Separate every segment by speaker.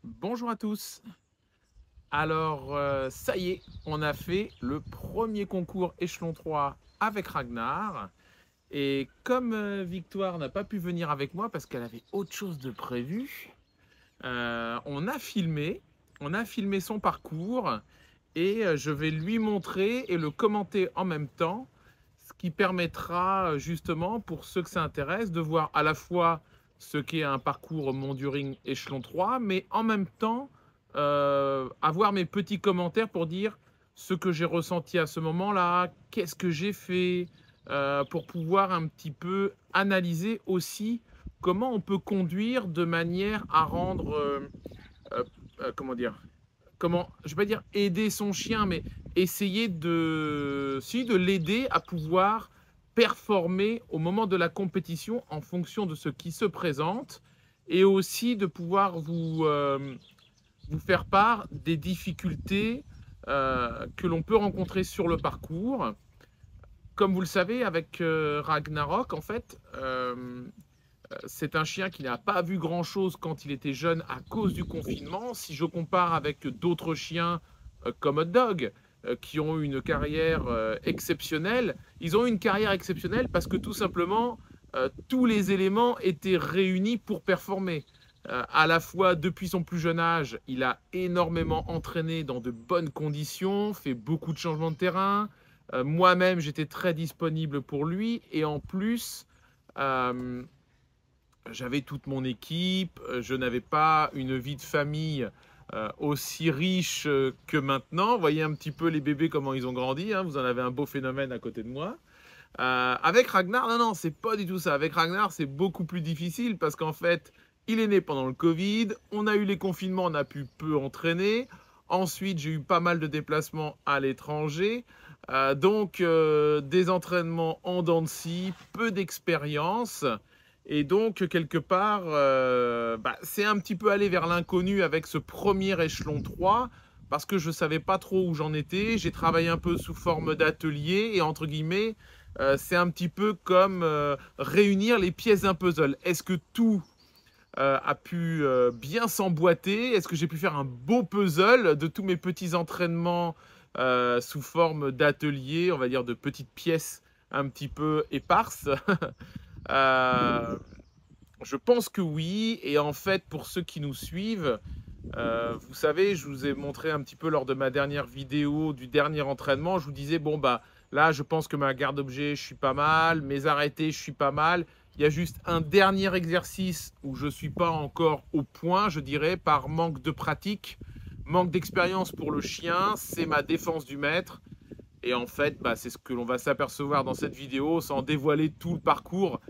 Speaker 1: Bonjour à tous. Alors, ça y est, on a fait le premier concours échelon 3 avec Ragnar. Et comme Victoire n'a pas pu venir avec moi parce qu'elle avait autre chose de prévu, on a filmé son parcours et je vais lui montrer et le commenter en même temps, ce qui permettra justement pour ceux que ça intéresse de voir à la fois ce qu'est un parcours Monduring échelon 3, mais en même temps avoir mes petits commentaires pour dire ce que j'ai ressenti à ce moment-là, qu'est-ce que j'ai fait, pour pouvoir un petit peu analyser aussi comment on peut conduire de manière à rendre, euh, comment dire, comment, je vais pas dire aider son chien, mais essayer de, si, de l'aider à pouvoir performer au moment de la compétition en fonction de ce qui se présente et aussi de pouvoir vous faire part des difficultés que l'on peut rencontrer sur le parcours. Comme vous le savez, avec Ragnarok, en fait, c'est un chien qui n'a pas vu grand-chose quand il était jeune à cause du confinement. Si je compare avec d'autres chiens comme Hot Dog, qui ont eu une carrière exceptionnelle, ils ont eu une carrière exceptionnelle parce que tout simplement, tous les éléments étaient réunis pour performer. À la fois depuis son plus jeune âge, il a énormément entraîné dans de bonnes conditions, fait beaucoup de changements de terrain. Moi-même, j'étais très disponible pour lui et en plus, euh, j'avais toute mon équipe, je n'avais pas une vie de famille aussi riche que maintenant. Vous voyez un petit peu les bébés, comment ils ont grandi, hein. Vous en avez un beau phénomène à côté de moi. Avec Ragnar, non, non, c'est pas du tout ça. Avec Ragnar, c'est beaucoup plus difficile parce qu'en fait, il est né pendant le Covid, on a eu les confinements, on a pu peu entraîner. Ensuite, j'ai eu pas mal de déplacements à l'étranger. Donc, des entraînements en dents de scie, peu d'expérience. Et donc, quelque part, c'est un petit peu aller vers l'inconnu avec ce premier échelon 3 parce que je ne savais pas trop où j'en étais. J'ai travaillé un peu sous forme d'atelier et entre guillemets, c'est un petit peu comme réunir les pièces d'un puzzle. Est-ce que tout a pu bien s'emboîter? Est-ce que j'ai pu faire un beau puzzle de tous mes petits entraînements sous forme d'atelier, on va dire de petites pièces un petit peu éparses? Euh, je pense que oui. Et en fait, pour ceux qui nous suivent, vous savez, je vous ai montré un petit peu lors de ma dernière vidéo du dernier entraînement. Je vous disais, bon, bah là, je pense que ma garde objet, je suis pas mal. Mes arrêtés, je suis pas mal. Il y a juste un dernier exercice où je ne suis pas encore au point, je dirais, par manque de pratique, manque d'expérience pour le chien. C'est ma défense du maître. Et en fait, c'est ce que l'on va s'apercevoir dans cette vidéo sans dévoiler tout le parcours.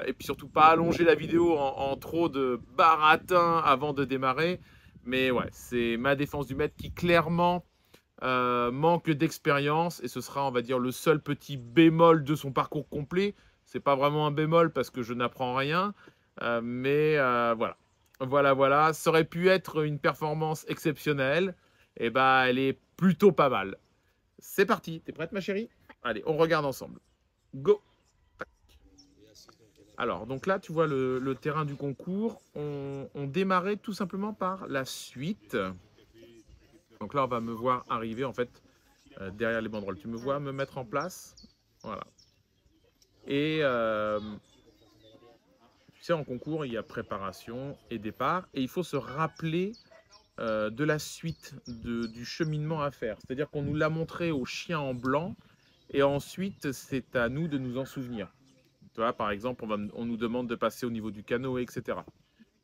Speaker 1: Et puis surtout pas allonger la vidéo en trop de baratin avant de démarrer. Mais ouais, c'est ma défense du maître qui clairement manque d'expérience. Et ce sera, on va dire, le seul petit bémol de son parcours complet. C'est pas vraiment un bémol parce que je n'apprends rien. Mais voilà. Voilà. Ça aurait pu être une performance exceptionnelle. Et bah, elle est plutôt pas mal. C'est parti, t'es prête ma chérie? Allez, on regarde ensemble. Go! Alors, donc là, tu vois le terrain du concours. On démarrait tout simplement par la suite. Donc là, on va me voir arriver en fait derrière les banderoles. Tu me vois me mettre en place. Voilà. Et tu sais, en concours, il y a préparation et départ. Et il faut se rappeler de la suite du cheminement à faire. C'est-à-dire qu'on nous l'a montré au chien en blanc. Et ensuite, c'est à nous de nous en souvenir. Tu vois, par exemple, on nous demande de passer au niveau du canot, etc.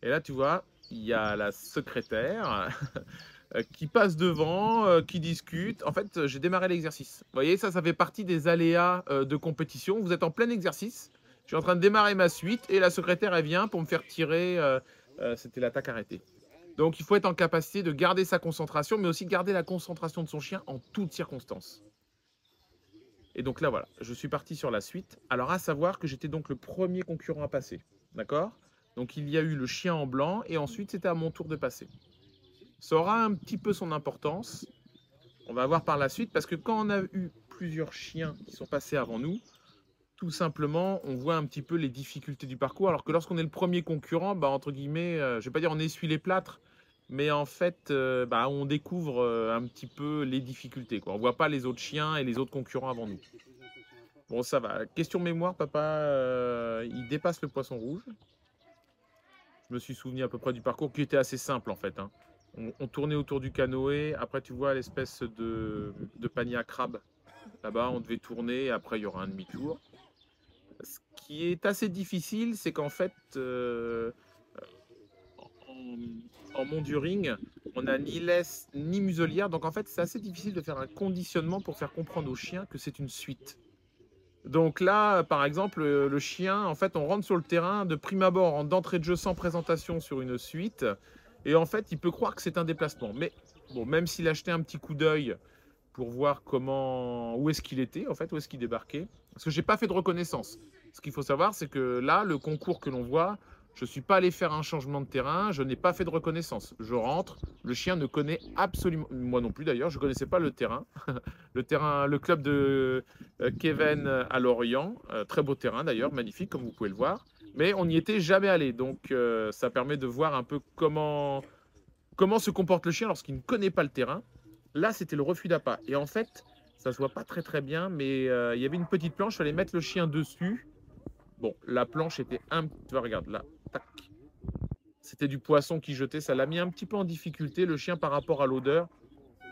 Speaker 1: Et là, tu vois, il y a la secrétaire qui passe devant, qui discute. En fait, j'ai démarré l'exercice. Vous voyez, ça fait partie des aléas de compétition. Vous êtes en plein exercice. Je suis en train de démarrer ma suite et la secrétaire, elle vient pour me faire tirer. C'était l'attaque arrêtée. Donc, il faut être en capacité de garder sa concentration, mais aussi garder la concentration de son chien en toutes circonstances. Et donc là, voilà, je suis parti sur la suite. Alors, à savoir que j'étais donc le premier concurrent à passer. D'accord? Donc, il y a eu le chien en blanc et ensuite, c'était à mon tour de passer. Ça aura un petit peu son importance. On va voir par la suite parce que quand on a eu plusieurs chiens qui sont passés avant nous, tout simplement, on voit un petit peu les difficultés du parcours. Alors que lorsqu'on est le premier concurrent, entre guillemets, je ne vais pas dire on essuie les plâtres, mais en fait, on découvre un petit peu les difficultés, quoi. On voit pas les autres chiens et les autres concurrents avant nous. Bon, ça va. Question mémoire, papa, il dépasse le poisson rouge. Je me suis souvenu à peu près du parcours qui était assez simple en fait, hein. On tournait autour du canoë. Après, tu vois l'espèce de panier à crabe. Là-bas, on devait tourner. Après, il y aura un demi-tour. Ce qui est assez difficile, c'est qu'en fait, en monduring, on n'a ni laisse ni muselière. Donc en fait, c'est assez difficile de faire un conditionnement pour faire comprendre aux chiens que c'est une suite. Donc là, par exemple, le chien, en fait, on rentre sur le terrain de prime abord, en d'entrée de jeu sans présentation sur une suite. Et en fait, il peut croire que c'est un déplacement. Mais bon, même s'il a jeté un petit coup d'œil pour voir où est-ce qu'il était, en fait, où est-ce qu'il débarquait. Parce que j'ai pas fait de reconnaissance. Ce qu'il faut savoir, c'est que là, le concours que l'on voit, je ne suis pas allé faire un changement de terrain, je n'ai pas fait de reconnaissance. Je rentre, le chien ne connaît absolument, moi non plus d'ailleurs, je ne connaissais pas le terrain. Le club de Kevin à Lorient, très beau terrain d'ailleurs, magnifique comme vous pouvez le voir. Mais on n'y était jamais allé, donc ça permet de voir un peu comment se comporte le chien lorsqu'il ne connaît pas le terrain. Là, c'était le refus d'appât. Et en fait, ça se voit pas très très bien, mais il y avait une petite planche, il fallait mettre le chien dessus. Bon, la planche était un petit peu, regarde là, tac. C'était du poisson qui jetait, ça l'a mis un petit peu en difficulté, le chien par rapport à l'odeur.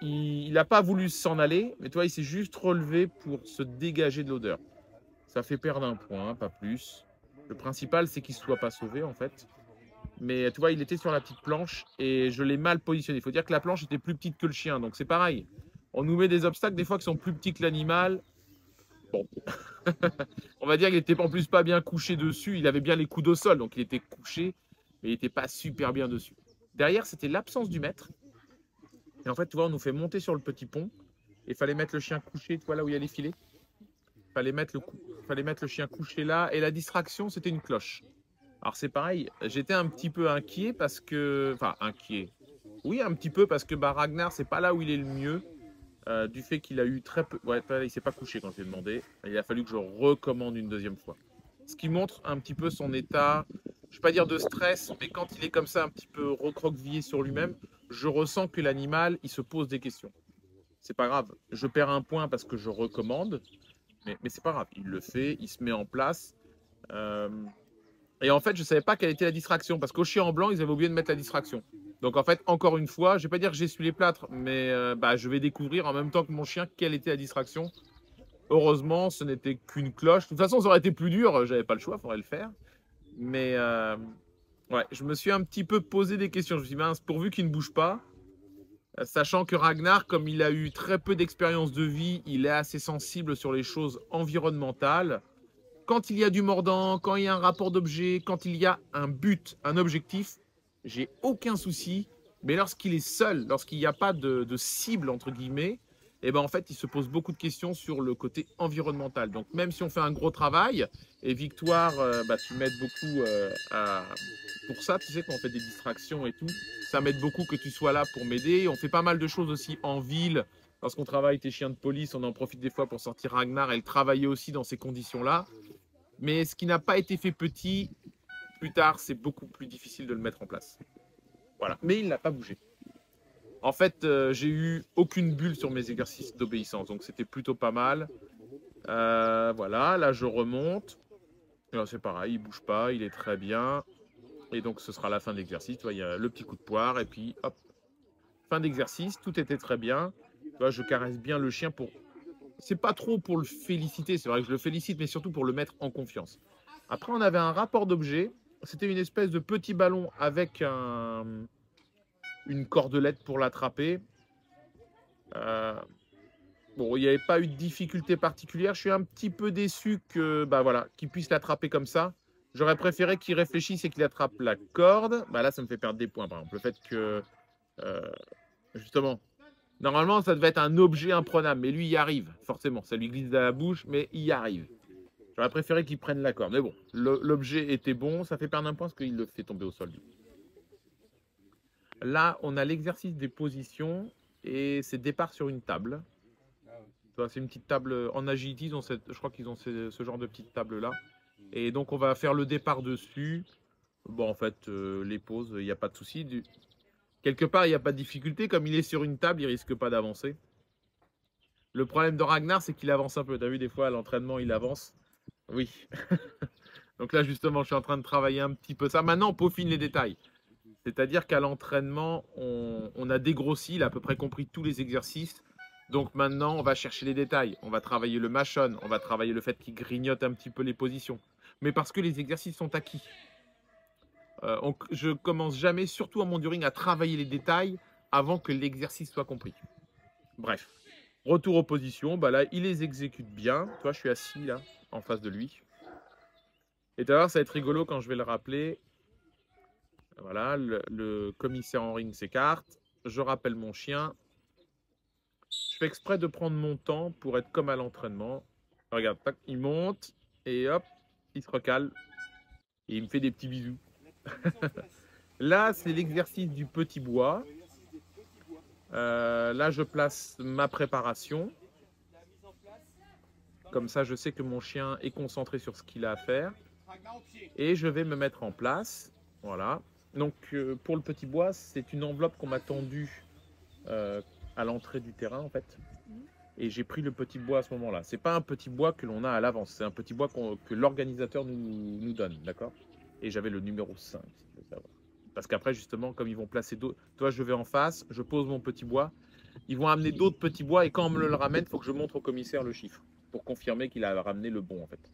Speaker 1: Il n'a pas voulu s'en aller, mais toi, il s'est juste relevé pour se dégager de l'odeur. Ça fait perdre un point, pas plus. Le principal, c'est qu'il ne soit pas sauvé, en fait. Mais tu vois, il était sur la petite planche et je l'ai mal positionné. Il faut dire que la planche était plus petite que le chien, donc c'est pareil. On nous met des obstacles des fois qui sont plus petits que l'animal. Bon, on va dire qu'il n'était en plus pas bien couché dessus. Il avait bien les coudes au sol, donc il était couché, mais il n'était pas super bien dessus. Derrière, c'était l'absence du maître. Et en fait, tu vois, on nous fait monter sur le petit pont. Et il fallait mettre le chien couché, tu vois, là où il y a les filets. Fallait mettre le chien couché là. Et la distraction, c'était une cloche. Alors c'est pareil, j'étais un petit peu inquiet parce que... Enfin, inquiet. Oui, un petit peu parce que Ragnar, c'est pas là où il est le mieux. Du fait qu'il a eu très peu... Ouais, il s'est pas couché quand j'ai demandé. Il a fallu que je recommande une deuxième fois. Ce qui montre un petit peu son état, je ne vais pas dire de stress, mais quand il est comme ça un petit peu recroquevillé sur lui-même, je ressens que l'animal, il se pose des questions. C'est pas grave, je perds un point parce que je recommande, mais c'est pas grave, il le fait, il se met en place. Euh, Et en fait, je ne savais pas quelle était la distraction, parce qu'au chien en blanc, ils avaient oublié de mettre la distraction. Donc en fait, encore une fois, je ne vais pas dire que j'ai su les plâtres, mais je vais découvrir en même temps que mon chien quelle était la distraction. Heureusement, ce n'était qu'une cloche. De toute façon, ça aurait été plus dur, j'avais pas le choix, il faudrait le faire. Mais ouais, je me suis un petit peu posé des questions. Je me suis dit, mince, pourvu qu'il ne bouge pas, sachant que Ragnar, comme il a eu très peu d'expérience de vie, il est assez sensible sur les choses environnementales. Quand il y a du mordant, quand il y a un rapport d'objet, quand il y a un but, un objectif, j'ai aucun souci. Mais lorsqu'il est seul, lorsqu'il n'y a pas de cible, entre guillemets, eh ben en fait, il se pose beaucoup de questions sur le côté environnemental. Donc, même si on fait un gros travail, et Victoire, tu m'aides beaucoup pour ça, tu sais, quand on fait des distractions et tout, ça m'aide beaucoup que tu sois là pour m'aider. On fait pas mal de choses aussi en ville. Lorsqu'on travaille tes chiens de police, on en profite des fois pour sortir Ragnar et le travailler aussi dans ces conditions-là. Mais ce qui n'a pas été fait petit, plus tard, c'est beaucoup plus difficile de le mettre en place. Voilà. Mais il n'a pas bougé. En fait, j'ai eu aucune bulle sur mes exercices d'obéissance, donc c'était plutôt pas mal. Voilà, là je remonte. C'est pareil, il bouge pas, il est très bien. Et donc ce sera la fin de l'exercice. Il y a le petit coup de poire et puis hop, fin d'exercice, tout était très bien. Je caresse bien le chien pour... C'est pas trop pour le féliciter, c'est vrai que je le félicite, mais surtout pour le mettre en confiance. Après, on avait un rapport d'objet. C'était une espèce de petit ballon avec une cordelette pour l'attraper. Bon, il n'y avait pas eu de difficulté particulière. Je suis un petit peu déçu que, qu'il puisse l'attraper comme ça. J'aurais préféré qu'il réfléchisse et qu'il attrape la corde. Là, ça me fait perdre des points, par exemple. Le fait que, justement, normalement, ça devait être un objet imprenable, mais lui, il y arrive, forcément. Ça lui glisse dans la bouche, mais il y arrive. J'aurais préféré qu'il prenne la corde. Mais bon, l'objet était bon. Ça fait perdre un point parce qu'il le fait tomber au sol. Là, on a l'exercice des positions et c'est départ sur une table. C'est une petite table en agility. Je crois qu'ils ont ce genre de petite table-là. Et donc, on va faire le départ dessus. Bon, en fait, les pauses, il n'y a pas de souci. Quelque part, il n'y a pas de difficulté. Comme il est sur une table, il risque pas d'avancer. Le problème de Ragnar, c'est qu'il avance un peu. Tu as vu, des fois, à l'entraînement, il avance. Oui. Donc là, justement, je suis en train de travailler un petit peu ça. Maintenant, on peaufine les détails. C'est-à-dire qu'à l'entraînement, on a dégrossi, il a à peu près compris tous les exercices. Donc maintenant, on va chercher les détails. On va travailler le mashon, on va travailler le fait qu'il grignote un petit peu les positions. Mais parce que les exercices sont acquis. Je commence jamais, surtout en monduring, à travailler les détails avant que l'exercice soit compris. Bref, retour aux positions. Bah là, il les exécute bien. Toi, je suis assis là, en face de lui. Et tout à l'heure, ça va être rigolo quand je vais le rappeler. Voilà, le commissaire en ring s'écarte. Je rappelle mon chien. Je fais exprès de prendre mon temps pour être comme à l'entraînement. Regarde, tac, il monte et hop, il se recale. Et il me fait des petits bisous. Là, c'est l'exercice du petit bois. Là, je place ma préparation. Comme ça, je sais que mon chien est concentré sur ce qu'il a à faire. Et je vais me mettre en place. Voilà. Donc, pour le petit bois, c'est une enveloppe qu'on m'a tendue à l'entrée du terrain, en fait. Et j'ai pris le petit bois à ce moment-là. C'est pas un petit bois que l'on a à l'avance. C'est un petit bois que l'organisateur nous donne, d'accord? Et j'avais le numéro 5, si tu veux savoir. Parce qu'après, justement, comme ils vont placer d'autres... Toi, je vais en face, je pose mon petit bois. Ils vont amener d'autres petits bois et quand on me le ramène, il faut que je montre au commissaire le chiffre pour confirmer qu'il a ramené le bon, en fait.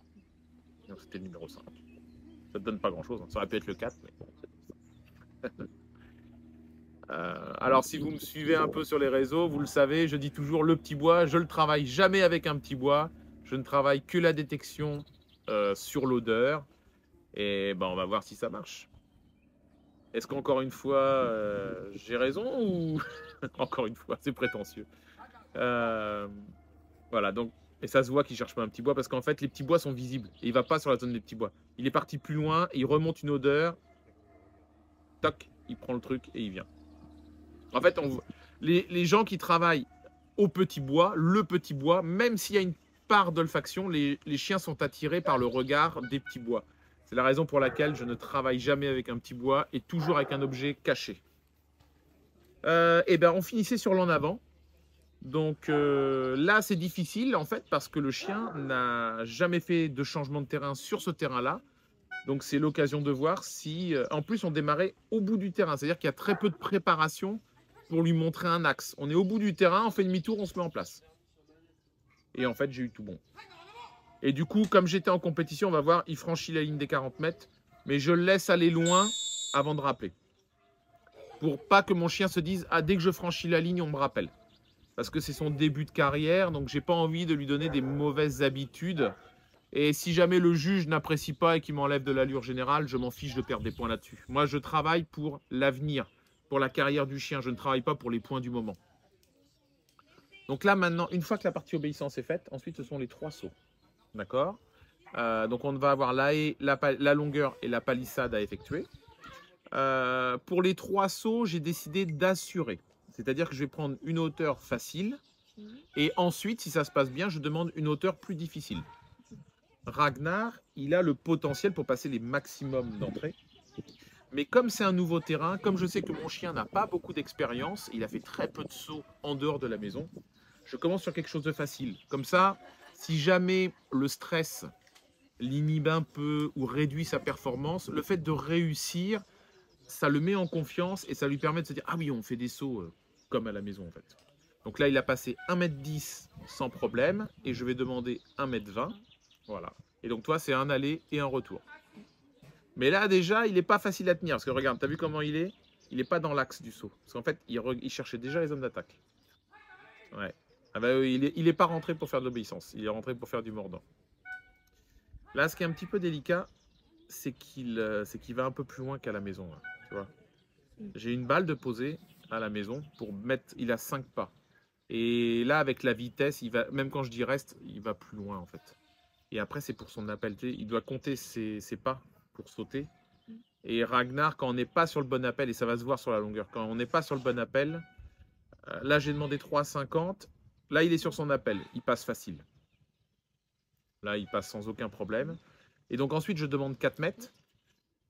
Speaker 1: Donc, c'était le numéro 5. Ça ne donne pas grand-chose. Ça aurait pu être le 4, mais bon, c'est ça. Alors, si vous me suivez un peu sur les réseaux, vous le savez, je dis toujours le petit bois. Je ne le travaille jamais avec un petit bois. Je ne travaille que la détection sur l'odeur. Et ben, on va voir si ça marche. Est-ce qu'encore une fois, j'ai raison ou encore une fois, c'est prétentieux. Voilà, donc, et ça se voit qu'il cherche pas un petit bois parce qu'en fait, les petits bois sont visibles. Et il va pas sur la zone des petits bois. Il est parti plus loin, il remonte une odeur. Toc, il prend le truc et il vient. En fait, les gens qui travaillent au petit bois, le petit bois, même s'il y a une part d'olfaction, les chiens sont attirés par le regard des petits bois. C'est la raison pour laquelle je ne travaille jamais avec un petit bois et toujours avec un objet caché. Et ben, on finissait sur l'en avant. Donc là, c'est difficile en fait parce que le chien n'a jamais fait de changement de terrain sur ce terrain-là. Donc c'est l'occasion de voir si... en plus, on démarrait au bout du terrain. C'est-à-dire qu'il y a très peu de préparation pour lui montrer un axe. On est au bout du terrain, on fait demi-tour, on se met en place. Et en fait, j'ai eu tout bon. Et du coup, comme j'étais en compétition, on va voir, il franchit la ligne des 40 mètres. Mais je le laisse aller loin avant de rappeler. Pour pas que mon chien se dise, ah, dès que je franchis la ligne, on me rappelle. Parce que c'est son début de carrière, donc j'ai pas envie de lui donner des mauvaises habitudes. Et si jamais le juge n'apprécie pas et qu'il m'enlève de l'allure générale, je m'en fiche de perdre des points là-dessus. Moi, je travaille pour l'avenir, pour la carrière du chien. Je ne travaille pas pour les points du moment. Donc là, maintenant, une fois que la partie obéissance est faite, ensuite, ce sont les 3 sauts. D'accord? Donc, on va avoir la longueur et la palissade à effectuer. Pour les 3 sauts, j'ai décidé d'assurer. C'est-à-dire que je vais prendre une hauteur facile. Et ensuite, si ça se passe bien, je demande une hauteur plus difficile. Ragnar, il a le potentiel pour passer les maximums d'entrée. Mais comme c'est un nouveau terrain, comme je sais que mon chien n'a pas beaucoup d'expérience, il a fait très peu de sauts en dehors de la maison, je commence sur quelque chose de facile. Comme ça, si jamais le stress l'inhibe un peu ou réduit sa performance, le fait de réussir, ça le met en confiance et ça lui permet de se dire « Ah oui, on fait des sauts comme à la maison en fait ». Donc là, il a passé 1,10 m sans problème et je vais demander 1,20 m. Voilà. Et donc toi, c'est un aller et un retour. Mais là, déjà, il n'est pas facile à tenir. Parce que regarde, tu as vu comment il est? Il n'est pas dans l'axe du saut. Parce qu'en fait, il cherchait déjà les zones d'attaque. Ouais. Ah bah, il est pas rentré pour faire de l'obéissance. Il est rentré pour faire du mordant. Là, ce qui est un petit peu délicat, c'est qu'il va un peu plus loin qu'à la maison. Là, tu vois. J'ai une balle de posée à la maison pour mettre... Il a 5 pas. Et là, avec la vitesse, même quand je dis reste, il va plus loin en fait. Et après, c'est pour son appel. Il doit compter ses pas pour sauter. Et Ragnar, quand on n'est pas sur le bon appel, et ça va se voir sur la longueur, quand on n'est pas sur le bon appel, là j'ai demandé 3,50. Là, il est sur son appel. Il passe facile. Là, il passe sans aucun problème. Et donc ensuite, je demande 4 mètres.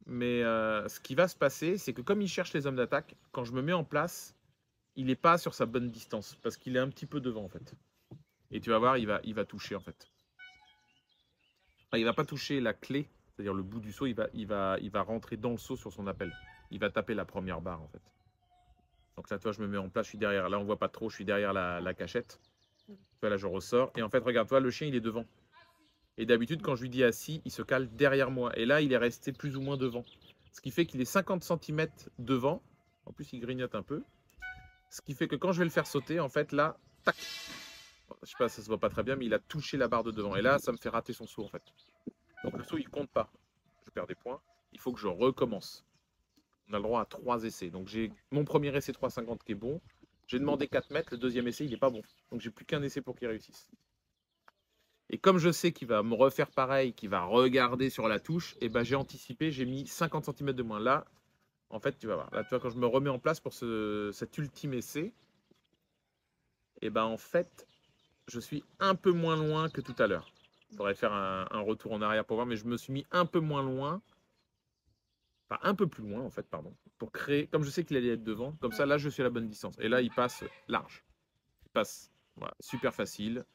Speaker 1: Mais ce qui va se passer, c'est que comme il cherche les hommes d'attaque, quand je me mets en place, il n'est pas sur sa bonne distance, parce qu'il est un petit peu devant, en fait. Et tu vas voir, il va toucher, en fait. Enfin, il va pas toucher la clé, c'est-à-dire le bout du saut, il va rentrer dans le saut sur son appel. Il va taper la première barre, en fait. Donc là, toi, je me mets en place, je suis derrière. Là, on voit pas trop, je suis derrière la cachette. Tu vois, là, je ressors. Et en fait, regarde, toi, le chien, il est devant. Et d'habitude, quand je lui dis assis, il se cale derrière moi. Et là, il est resté plus ou moins devant. Ce qui fait qu'il est 50 centimètres devant. En plus, il grignote un peu. Ce qui fait que quand je vais le faire sauter, en fait, là, tac. Je sais pas, ça se voit pas très bien, mais il a touché la barre de devant. Et là, ça me fait rater son saut, en fait. Donc le saut, il compte pas. Je perds des points. Il faut que je recommence. On a le droit à 3 essais. Donc j'ai mon premier essai 3,50 qui est bon. J'ai demandé 4 mètres. Le deuxième essai, il n'est pas bon. Donc j'ai plus qu'un essai pour qu'il réussisse. Et comme je sais qu'il va me refaire pareil, qu'il va regarder sur la touche, et ben j'ai anticipé, j'ai mis 50 centimètres de moins. Là, en fait, tu vas voir. Là, tu vois, quand je me remets en place pour cet ultime essai, et ben en fait, je suis un peu moins loin que tout à l'heure. Il faudrait faire un retour en arrière pour voir, mais je me suis mis un peu moins loin. Enfin, un peu plus loin, en fait, pardon. Pour créer, comme je sais qu'il allait être devant, comme ça, là, je suis à la bonne distance. Et là, il passe large. Il passe, voilà, super facile.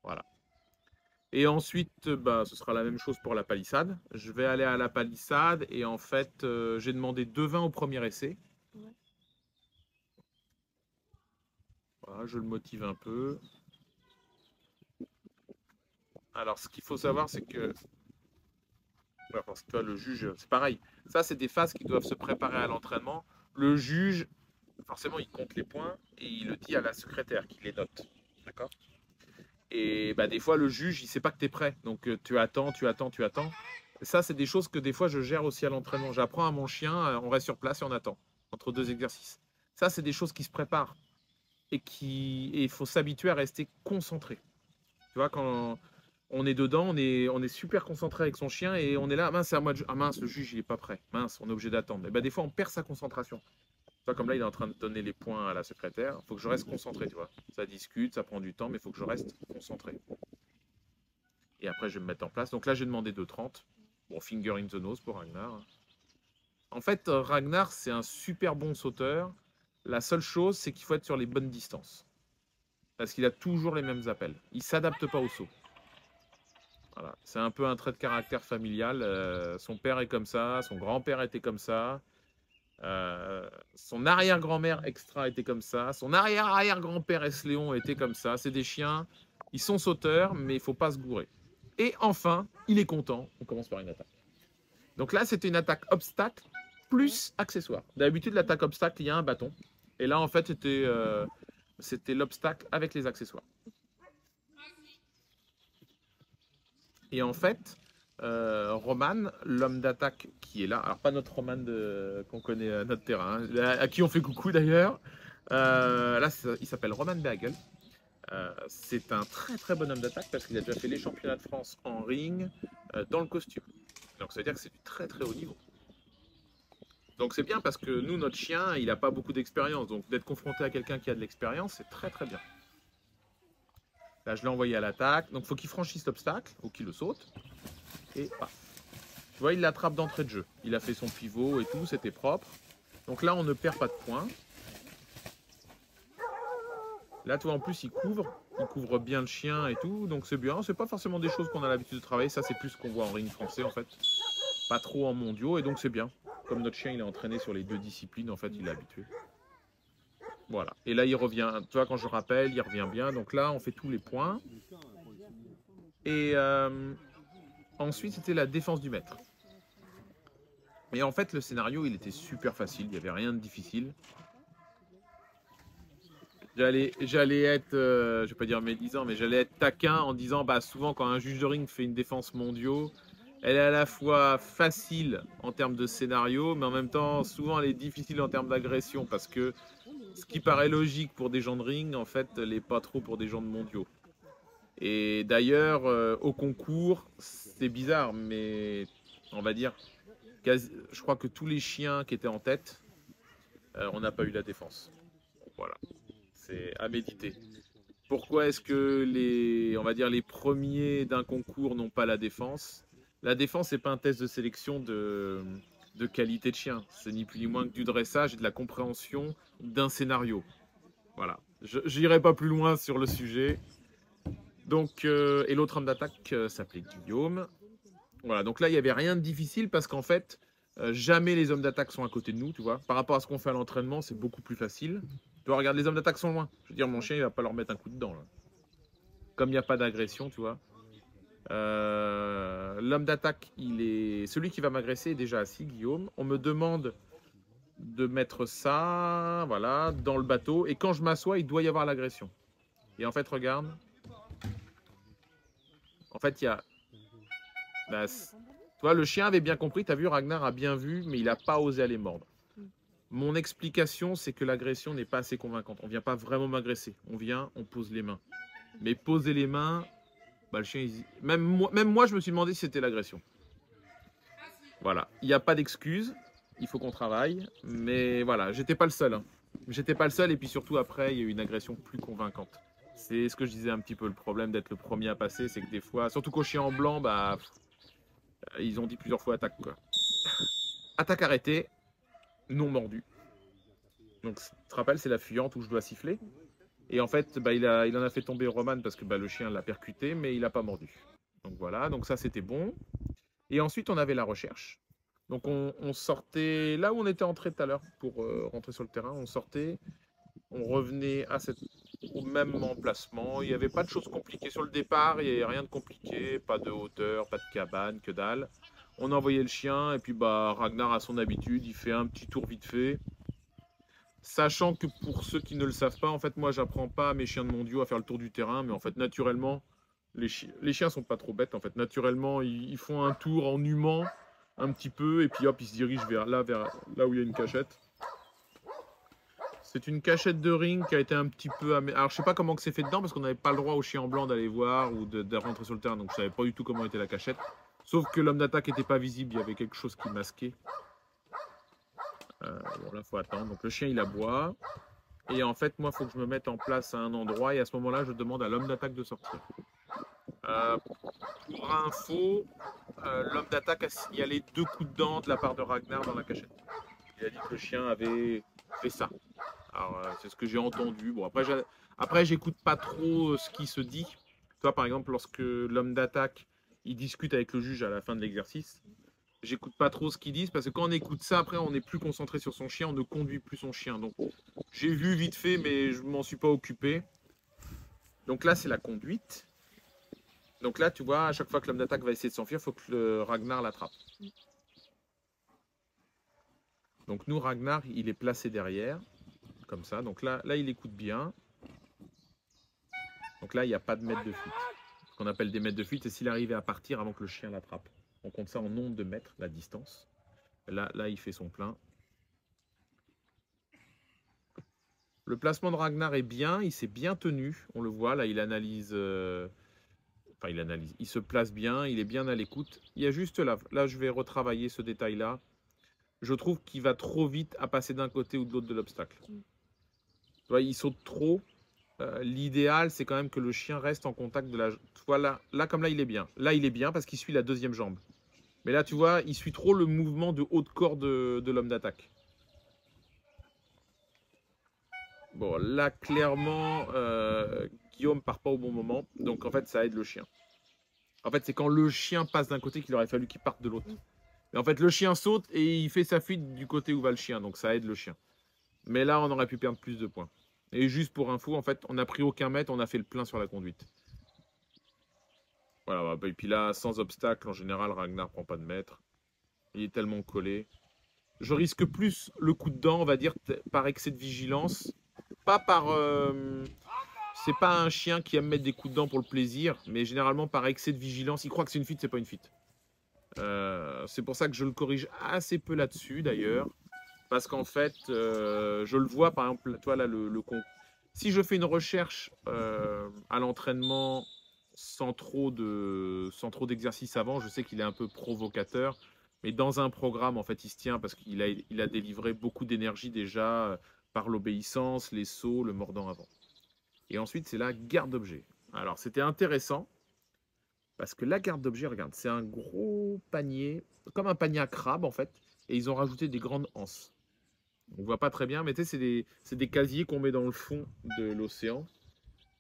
Speaker 1: Voilà. Et ensuite, bah, ce sera la même chose pour la palissade. Je vais aller à la palissade et en fait, j'ai demandé 2,20 au premier essai. Voilà, je le motive un peu. Alors, ce qu'il faut savoir, c'est que, ouais, parce que toi, le juge, c'est pareil. Ça, c'est des phases qui doivent se préparer à l'entraînement. Le juge, forcément, il compte les points et il le dit à la secrétaire qui les note. D'accord? Et bah, des fois, le juge, il sait pas que tu es prêt. Donc, tu attends, tu attends, tu attends. Ça, c'est des choses que des fois, je gère aussi à l'entraînement. J'apprends à mon chien, on reste sur place et on attend entre 2 exercices. Ça, c'est des choses qui se préparent et il faut s'habituer à rester concentré. Tu vois, quand on est dedans, on est super concentré avec son chien et on est là, mince, c'est à moi de... Ah mince, le juge, il est pas prêt. Mince, on est obligé d'attendre. Et ben, des fois, on perd sa concentration. Tu vois, comme là, il est en train de donner les points à la secrétaire. Il faut que je reste concentré, tu vois. Ça discute, ça prend du temps, mais il faut que je reste concentré. Et après, je vais me mettre en place. Donc là, j'ai demandé 2,30. Bon, finger in the nose pour Ragnar. En fait, Ragnar, c'est un super bon sauteur. La seule chose, c'est qu'il faut être sur les bonnes distances. Parce qu'il a toujours les mêmes appels. Il ne s'adapte pas au saut. Voilà. C'est un peu un trait de caractère familial. Son père est comme ça, son grand-père était comme ça. Son arrière-grand-mère extra était comme ça. Son arrière-arrière-grand-père S-Léon était comme ça. C'est des chiens, ils sont sauteurs, mais il ne faut pas se gourer. Et enfin, il est content. On commence par une attaque. Donc là, c'était une attaque obstacle plus accessoire. D'habitude, l'attaque obstacle, il y a un bâton. Et là, en fait, c'était l'obstacle avec les accessoires. Et en fait, Roman, l'homme d'attaque qui est là, alors pas notre Roman qu'on connaît à notre terrain, hein, à qui on fait coucou d'ailleurs, là, il s'appelle Roman Bergel. C'est un très très bon homme d'attaque parce qu'il a déjà fait les championnats de France en ring, dans le costume. Donc ça veut dire que c'est du très très haut niveau. Donc c'est bien parce que nous, notre chien, il n'a pas beaucoup d'expérience. Donc d'être confronté à quelqu'un qui a de l'expérience, c'est très très bien. Là, je l'ai envoyé à l'attaque. Donc il faut qu'il franchisse l'obstacle ou qu'il le saute. Et paf. Tu vois, il l'attrape d'entrée de jeu. Il a fait son pivot et tout, c'était propre. Donc là, on ne perd pas de points. Là, tu vois, en plus, il couvre bien le chien et tout. Donc c'est bien. C'est pas forcément des choses qu'on a l'habitude de travailler. Ça, c'est plus ce qu'on voit en ring français, en fait. Pas trop en mondiaux. Et donc c'est bien. Comme notre chien, il est entraîné sur les 2 disciplines, en fait, il est habitué. Voilà. Et là, il revient. Tu vois, quand je rappelle, il revient bien. Donc là, on fait tous les points. Et ensuite, c'était la défense du maître. Et en fait, le scénario, il était super facile. Il n'y avait rien de difficile. J'allais être, je vais pas dire médisant, mais j'allais être taquin en disant, bah souvent quand un juge de ring fait une défense mondiaux, elle est à la fois facile en termes de scénario, mais en même temps, souvent elle est difficile en termes d'agression, parce que ce qui paraît logique pour des gens de ring, en fait, l'est pas trop pour des gens de mondiaux. Et d'ailleurs, au concours, c'est bizarre, mais on va dire, je crois que tous les chiens qui étaient en tête, on n'a pas eu la défense. Voilà. C'est à méditer. Pourquoi est-ce que on va dire les premiers d'un concours n'ont pas la défense? La défense, c'est pas un test de sélection de qualité de chien. C'est ni plus ni moins que du dressage et de la compréhension d'un scénario. Voilà. Je n'irai pas plus loin sur le sujet. Donc, et l'autre homme d'attaque s'appelait Guillaume. Voilà, donc là, il n'y avait rien de difficile parce qu'en fait, jamais les hommes d'attaque sont à côté de nous, tu vois. Par rapport à ce qu'on fait à l'entraînement, c'est beaucoup plus facile. Tu vois, regarde, les hommes d'attaque sont loin. Je veux dire, mon chien, il va pas leur mettre un coup dedans, là. Comme il n'y a pas d'agression, tu vois. L'homme d'attaque, celui qui va m'agresser est déjà assis, Guillaume. On me demande de mettre ça, voilà, dans le bateau. Et quand je m'assois, il doit y avoir l'agression. Et en fait, regarde. En fait, il y a... Bah, tu vois, le chien avait bien compris, tu as vu, Ragnar a bien vu, mais il n'a pas osé aller mordre. Mon explication, c'est que l'agression n'est pas assez convaincante. On ne vient pas vraiment m'agresser. On vient, on pose les mains. Mais poser les mains, bah, le chien, même moi, je me suis demandé si c'était l'agression. Voilà, il n'y a pas d'excuse. Il faut qu'on travaille. Mais voilà, j'étais pas le seul. Hein. J'étais pas le seul. Et puis surtout, après, il y a eu une agression plus convaincante. C'est ce que je disais un petit peu, le problème d'être le premier à passer, c'est que des fois, surtout qu'au chien en blanc, bah, ils ont dit plusieurs fois attaque, quoi. Attaque arrêtée, non mordu. Donc, tu te rappelles, c'est la fuyante où je dois siffler. Et en fait, bah, il en a fait tomber Roman parce que bah, le chien l'a percuté, mais il n'a pas mordu. Donc voilà, donc ça c'était bon. Et ensuite, on avait la recherche. Donc on sortait là où on était entré tout à l'heure pour rentrer sur le terrain. On sortait, on revenait au même emplacement. Il n'y avait pas de choses compliquées sur le départ, il n'y avait rien de compliqué, pas de hauteur, pas de cabane, que dalle. On envoyait le chien et puis bah, Ragnar a son habitude, il fait un petit tour vite fait. Sachant que pour ceux qui ne le savent pas, en fait, moi, j'apprends pas à mes chiens de mondiaux à faire le tour du terrain, mais en fait, naturellement, les chiens sont pas trop bêtes. En fait, naturellement, ils font un tour en humant un petit peu, et puis hop, ils se dirigent vers là où il y a une cachette. C'est une cachette de ring qui a été un petit peu... Alors, je sais pas comment que c'est fait dedans, parce qu'on n'avait pas le droit aux chiens en blanc d'aller voir ou de rentrer sur le terrain, donc je savais pas du tout comment était la cachette. Sauf que l'homme d'attaque n'était pas visible, il y avait quelque chose qui masquait. Bon, là, il faut attendre. Donc, le chien, il aboie. Et en fait, moi, il faut que je me mette en place à un endroit. Et à ce moment-là, je demande à l'homme d'attaque de sortir. Pour info, l'homme d'attaque a signalé 2 coups de dent de la part de Ragnar dans la cachette. Il a dit que le chien avait fait ça. Alors, c'est ce que j'ai entendu. Bon, après, j'écoute pas trop ce qui se dit. Toi, par exemple, lorsque l'homme d'attaque, il discute avec le juge à la fin de l'exercice, j'écoute pas trop ce qu'ils disent parce que quand on écoute ça, après, on est plus concentré sur son chien, on ne conduit plus son chien. Donc, j'ai vu vite fait, mais je m'en suis pas occupé. Donc là, c'est la conduite. Donc là, tu vois, à chaque fois que l'homme d'attaque va essayer de s'enfuir, il faut que le Ragnar l'attrape. Donc nous, Ragnar, il est placé derrière, comme ça. Donc là, il écoute bien. Donc là, il n'y a pas de mètre de fuite. Ce qu'on appelle des mètres de fuite, c'est s'il arrivait à partir avant que le chien l'attrape. On compte ça en nombre de mètres, la distance. Là, il fait son plein. Le placement de Ragnar est bien, il s'est bien tenu. On le voit, là, il analyse... Enfin, il analyse. Il se place bien, il est bien à l'écoute. Il y a juste là, je vais retravailler ce détail-là. Je trouve qu'il va trop vite à passer d'un côté ou de l'autre de l'obstacle. Tu vois, il saute trop. L'idéal, c'est quand même que le chien reste en contact de la... Tu vois, là, comme là, il est bien. Là, il est bien parce qu'il suit la deuxième jambe. Mais là, tu vois, il suit trop le mouvement de haut de corps de l'homme d'attaque. Bon, là, clairement, Guillaume part pas au bon moment. Donc, en fait, ça aide le chien. En fait, c'est quand le chien passe d'un côté qu'il aurait fallu qu'il parte de l'autre. Mais en fait, le chien saute et il fait sa fuite du côté où va le chien. Donc, ça aide le chien. Mais là, on aurait pu perdre plus de points. Et juste pour info, en fait, on n'a pris aucun mètre, on a fait le plein sur la conduite. Voilà, et puis là, sans obstacle, en général, Ragnar prend pas de mètre. Il est tellement collé. Je risque plus le coup de dent, on va dire, par excès de vigilance. Pas par... c'est pas un chien qui aime mettre des coups de dent pour le plaisir, mais généralement par excès de vigilance. Il croit que c'est une fuite, c'est pas une fuite. C'est pour ça que je le corrige assez peu là-dessus, d'ailleurs. Parce qu'en fait, je le vois, par exemple, toi, là, si je fais une recherche à l'entraînement sans trop d'exercice avant, je sais qu'il est un peu provocateur. Mais dans un programme, en fait, il se tient parce qu'il a délivré beaucoup d'énergie déjà par l'obéissance, les sauts, le mordant avant. Et ensuite, c'est la garde d'objet. Alors, c'était intéressant. Parce que la carte d'objet, regarde, c'est un gros panier, comme un panier à crabe en fait, et ils ont rajouté des grandes anses. On voit pas très bien, mais tu sais, c'est des casiers qu'on met dans le fond de l'océan,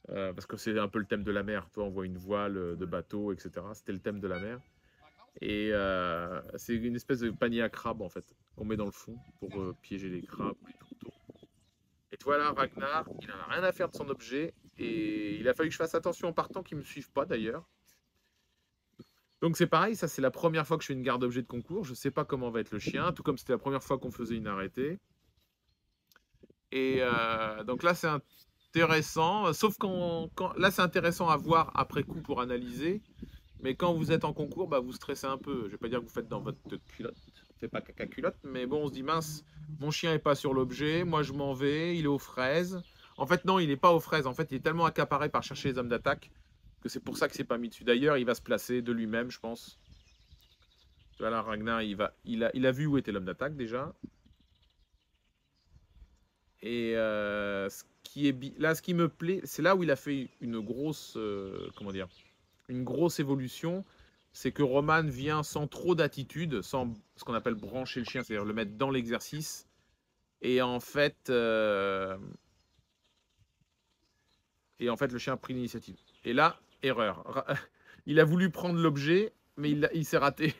Speaker 1: parce que c'est un peu le thème de la mer. Toi, on voit une voile de bateau, etc. C'était le thème de la mer. Et c'est une espèce de panier à crabe en fait, qu'on met dans le fond pour piéger les crabes, les tourteaux. Et tu vois là, Ragnar, il en a rien à faire de son objet, et il a fallu que je fasse attention en partant qu'il me suive pas d'ailleurs. Donc c'est pareil, ça c'est la première fois que je fais une garde objet de concours. Je sais pas comment va être le chien, tout comme c'était la première fois qu'on faisait une arrêtée. Et donc là c'est intéressant, sauf là c'est intéressant à voir après coup pour analyser. Mais quand vous êtes en concours, bah, vous stressez un peu. Je vais pas dire que vous faites dans votre culotte, faites pas caca culotte, mais bon, on se dit mince, mon chien est pas sur l'objet, moi je m'en vais, il est aux fraises. En fait, non, il est pas aux fraises. En fait, il est tellement accaparé par chercher les hommes d'attaque que c'est pour ça que c'est pas mis dessus. D'ailleurs, il va se placer de lui-même, je pense. Voilà, Ragnar, il a vu où était l'homme d'attaque déjà. Et là, ce qui me plaît, c'est là où il a fait une grosse, comment dire, une grosse évolution, c'est que Roman vient sans trop d'attitude, sans ce qu'on appelle brancher le chien, c'est-à-dire le mettre dans l'exercice. Et en fait, le chien a pris l'initiative. Et là, erreur. Il a voulu prendre l'objet, mais il s'est raté.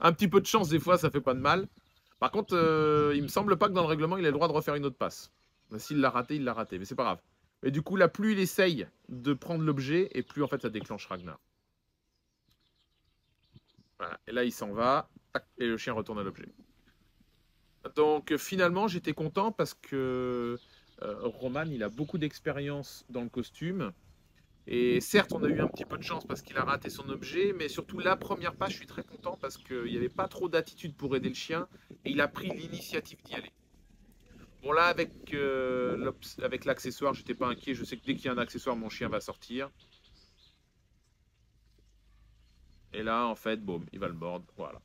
Speaker 1: Un petit peu de chance, des fois, ça fait pas de mal. Par contre, il me semble pas que dans le règlement, il a le droit de refaire une autre passe. S'il l'a raté, il l'a raté, mais c'est pas grave. Et du coup, là, plus il essaye de prendre l'objet, et plus en fait ça déclenche Ragnar. Voilà. Et là, il s'en va, et le chien retourne à l'objet. Donc finalement, j'étais content parce que Roman, il a beaucoup d'expérience dans le costume. Et certes, on a eu un petit peu de chance parce qu'il a raté son objet, mais surtout la première passe, je suis très content parce qu'il n'y avait pas trop d'attitude pour aider le chien, et il a pris l'initiative d'y aller. Bon là, avec l'accessoire, j'étais pas inquiet. Je sais que dès qu'il y a un accessoire, mon chien va sortir. Et là, en fait, boum, il va le mordre. Voilà.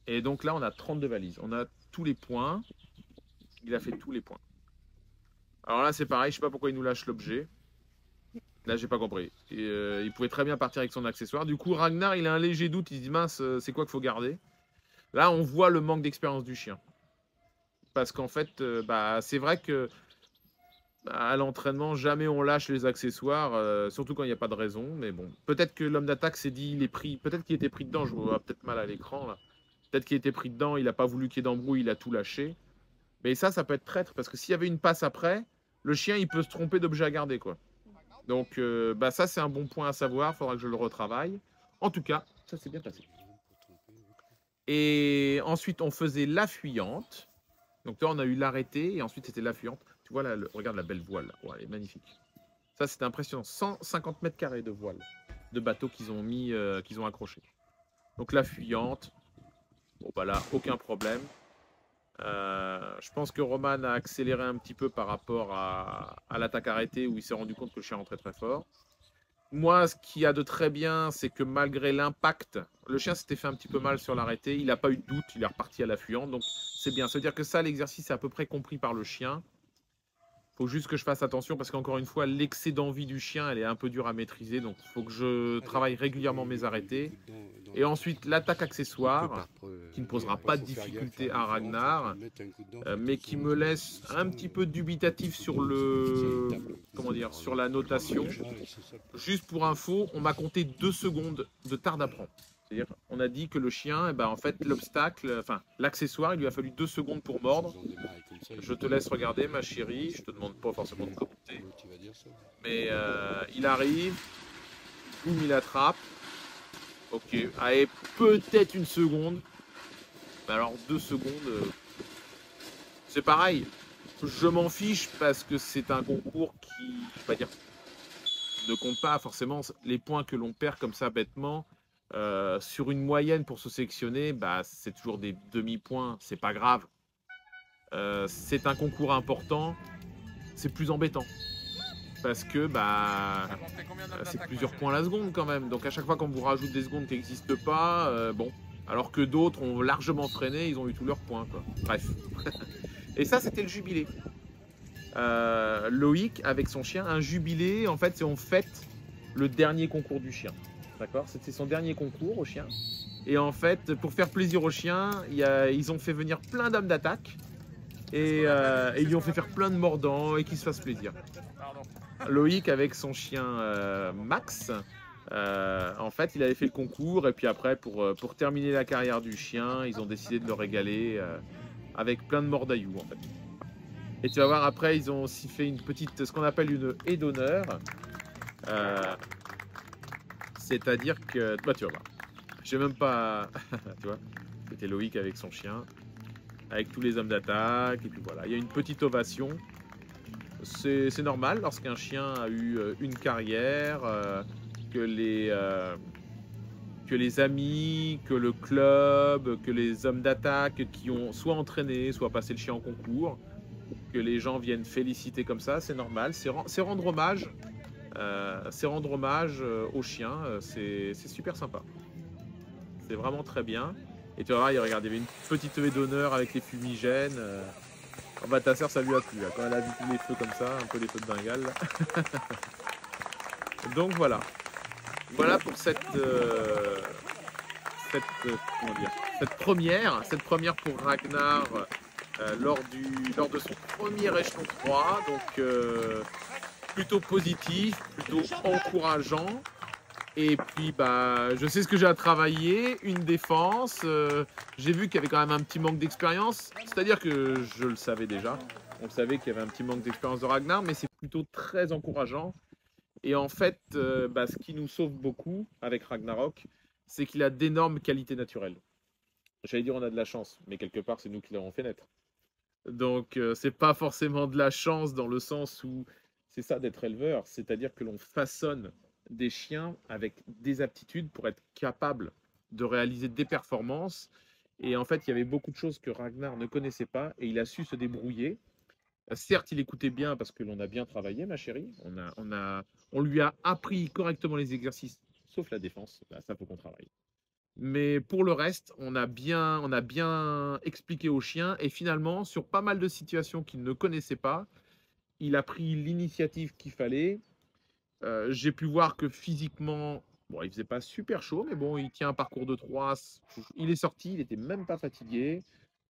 Speaker 1: Et donc là, on a 32 valises. On a tous les points. Il a fait tous les points. Alors là, c'est pareil. Je sais pas pourquoi il nous lâche l'objet. Là, j'ai pas compris. Il pouvait très bien partir avec son accessoire. Du coup, Ragnar, il a un léger doute. Il se dit, mince, c'est quoi qu'il faut garder? Là, on voit le manque d'expérience du chien. Parce qu'en fait, c'est vrai que à l'entraînement, jamais on lâche les accessoires, surtout quand il n'y a pas de raison. Mais bon, peut-être que l'homme d'attaque s'est dit, il est pris. Peut-être qu'il était pris dedans. Je vois peut-être mal à l'écran là. Peut-être qu'il était pris dedans. Il n'a pas voulu qu'il y ait d'embrouille. Il a tout lâché. Mais ça peut être traître parce que s'il y avait une passe après, le chien il peut se tromper d'objet à garder quoi. Donc ça c'est un bon point à savoir. Il faudra que je le retravaille. En tout cas, ça s'est bien passé. Et ensuite on faisait la fuyante. Donc là on a eu l'arrêté et ensuite c'était la fuyante. Tu vois là, regarde la belle voile là. Ouais, elle est magnifique. Ça c'était impressionnant. 150 mètres carrés de voile de bateau qu'ils ont mis, qu'ils ont accroché. Donc la fuyante. Bon bah là aucun problème. Je pense que Roman a accéléré un petit peu par rapport à l'attaque arrêtée où il s'est rendu compte que le chien rentrait très fort. Moi, ce qu'il y a de très bien, c'est que malgré l'impact, le chien s'était fait un petit peu mal sur l'arrêté. Il n'a pas eu de doute, il est reparti à la fuyante. Donc c'est bien. Ça veut dire que ça, l'exercice est à peu près compris par le chien. Il faut juste que je fasse attention parce qu'encore une fois, l'excès d'envie du chien, elle est un peu dure à maîtriser. Donc il faut que je travaille régulièrement mes arrêtés. Et ensuite, l'attaque accessoire, qui ne posera pas de difficulté à Ragnar, mais qui me laisse un petit peu dubitatif sur sur la notation. Juste pour info, on m'a compté 2 secondes de tard d'apprendre. C'est-à-dire, on a dit que le chien, en fait, l'accessoire, il lui a fallu 2 secondes pour mordre. Je te laisse regarder, ma chérie. Je te demande pas forcément de commenter. Mais il arrive, boum, il attrape. Ok, allez, peut-être 1 seconde. Mais alors 2 secondes, c'est pareil. Je m'en fiche parce que c'est un concours qui, je vais pas dire, ne compte pas forcément les points que l'on perd comme ça bêtement. Sur une moyenne pour se sélectionner, c'est toujours des demi-points, c'est pas grave. C'est un concours important, c'est plus embêtant. Parce que c'est plusieurs points la seconde quand même. Donc à chaque fois qu'on vous rajoute des secondes qui n'existent pas, bon. Alors que d'autres ont largement freiné, ils ont eu tous leurs points, quoi. Bref. Et ça, c'était le jubilé. Loïc, avec son chien, un jubilé, en fait, c'est on fête le dernier concours du chien. D'accord? C'était son dernier concours au chien. Et en fait, pour faire plaisir aux chiens, ils ont fait venir plein d'hommes d'attaque et ils lui ont fait faire plein de mordants et qu'il se fasse plaisir. Loïc avec son chien Max, en fait, il avait fait le concours et puis après, pour terminer la carrière du chien, ils ont décidé de le régaler avec plein de mordailloux en fait. Et tu vas voir après, ils ont aussi fait une petite, ce qu'on appelle une haie d'honneur. C'est-à-dire que, bah, tu vas voir, j'ai même pas, tu vois, c'était Loïc avec son chien, avec tous les hommes d'attaque, et puis voilà, il y a une petite ovation. C'est normal lorsqu'un chien a eu une carrière, que les amis, que le club, que les hommes d'attaque qui ont soit entraîné, soit passé le chien en concours, que les gens viennent féliciter comme ça, c'est normal, c'est rendre hommage. C'est rendre hommage aux chiens, c'est super sympa. C'est vraiment très bien. Et tu vas voir, regarde, il y avait une petite haie d'honneur avec les fumigènes. Oh bah ta soeur, ça lui a plu, là, quand elle a vu tous les feux comme ça, un peu les feux de Bengale. Là. Donc voilà. Voilà pour comment dire, cette première pour Ragnar lors de son premier échelon 3. Donc plutôt positif, plutôt encourageant. Et puis, bah, je sais ce que j'ai à travailler, une défense. J'ai vu qu'il y avait quand même un petit manque d'expérience. C'est-à-dire que je le savais déjà. On savait qu'il y avait un petit manque d'expérience de Ragnar, mais c'est plutôt très encourageant. Et en fait, bah, ce qui nous sauve beaucoup avec Ragnarok, c'est qu'il a d'énormes qualités naturelles. J'allais dire on a de la chance, mais quelque part, c'est nous qui l'avons fait naître. Donc, c'est pas forcément de la chance dans le sens où c'est ça d'être éleveur, c'est-à-dire que l'on façonne des chiens avec des aptitudes pour être capable de réaliser des performances. Et en fait, il y avait beaucoup de choses que Ragnar ne connaissait pas et il a su se débrouiller. Certes, il écoutait bien parce que l'on a bien travaillé, ma chérie. On lui a appris correctement les exercices, sauf la défense. Là, ça faut qu'on travaille. Mais pour le reste, on a bien expliqué au chien et finalement, sur pas mal de situations qu'il ne connaissait pas, il a pris l'initiative qu'il fallait. J'ai pu voir que physiquement, bon, il faisait pas super chaud, mais bon, il tient un parcours de 3. Il est sorti, il était même pas fatigué.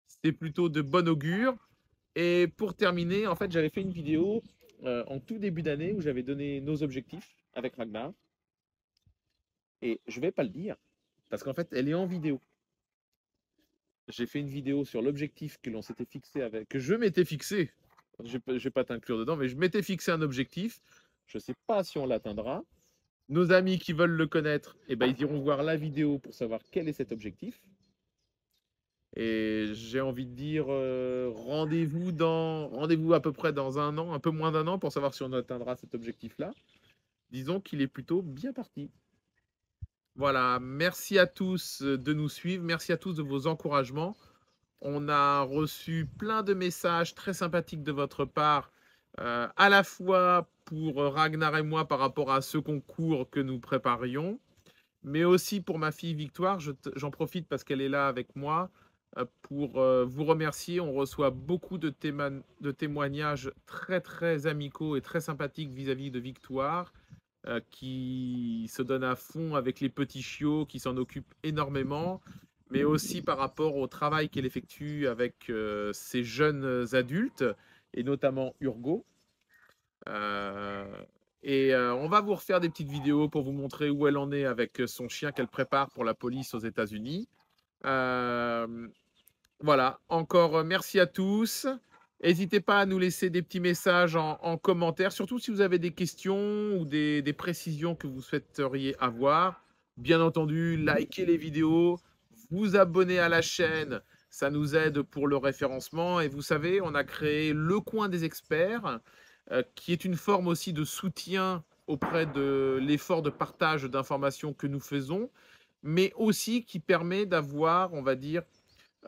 Speaker 1: C'était plutôt de bon augure. Et pour terminer, en fait, j'avais fait une vidéo en tout début d'année où j'avais donné nos objectifs avec Ragnar. Et je vais pas le dire parce qu'en fait, elle est en vidéo. J'ai fait une vidéo sur l'objectif que l'on s'était fixé avec, que je m'étais fixé. Je ne vais pas t'inclure dedans, mais je m'étais fixé un objectif. Je ne sais pas si on l'atteindra. Nos amis qui veulent le connaître, eh ben, ils iront voir la vidéo pour savoir quel est cet objectif. Et j'ai envie de dire rendez-vous à peu près dans un an, un peu moins d'un an, pour savoir si on atteindra cet objectif-là. Disons qu'il est plutôt bien parti. Voilà, merci à tous de nous suivre, merci à tous de vos encouragements. On a reçu plein de messages très sympathiques de votre part, à la fois pour Ragnar et moi par rapport à ce concours que nous préparions, mais aussi pour ma fille Victoire. J'en profite parce qu'elle est là avec moi pour vous remercier. On reçoit beaucoup de témoignages très très amicaux et très sympathiques vis-à-vis de Victoire, qui se donne à fond avec les petits chiots, qui s'en occupent énormément, mais aussi par rapport au travail qu'elle effectue avec ces jeunes adultes, et notamment Urgo. On va vous refaire des petites vidéos pour vous montrer où elle en est avec son chien qu'elle prépare pour la police aux États-Unis. Voilà, encore merci à tous. N'hésitez pas à nous laisser des petits messages en commentaire, surtout si vous avez des questions ou des précisions que vous souhaiteriez avoir. Bien entendu, likez les vidéos, vous abonnez à la chaîne, ça nous aide pour le référencement. Et vous savez, on a créé le coin des experts, qui est une forme aussi de soutien auprès de l'effort de partage d'informations que nous faisons, mais aussi qui permet d'avoir, on va dire,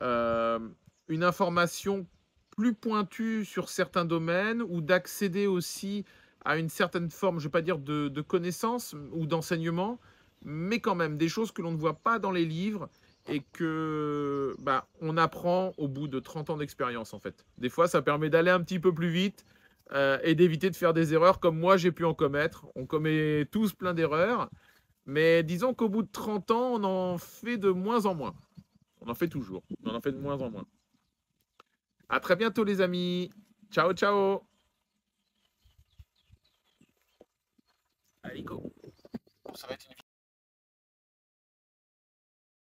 Speaker 1: une information plus pointue sur certains domaines ou d'accéder aussi à une certaine forme, je ne vais pas dire de connaissance ou d'enseignement, mais quand même des choses que l'on ne voit pas dans les livres et que bah, on apprend au bout de 30 ans d'expérience en fait. Des fois, ça permet d'aller un petit peu plus vite et d'éviter de faire des erreurs comme moi j'ai pu en commettre. On commet tous plein d'erreurs. Mais disons qu'au bout de 30 ans, on en fait de moins en moins. On en fait toujours, mais on en fait de moins en moins. À très bientôt les amis. Ciao, ciao. Allez, go. Ça va être une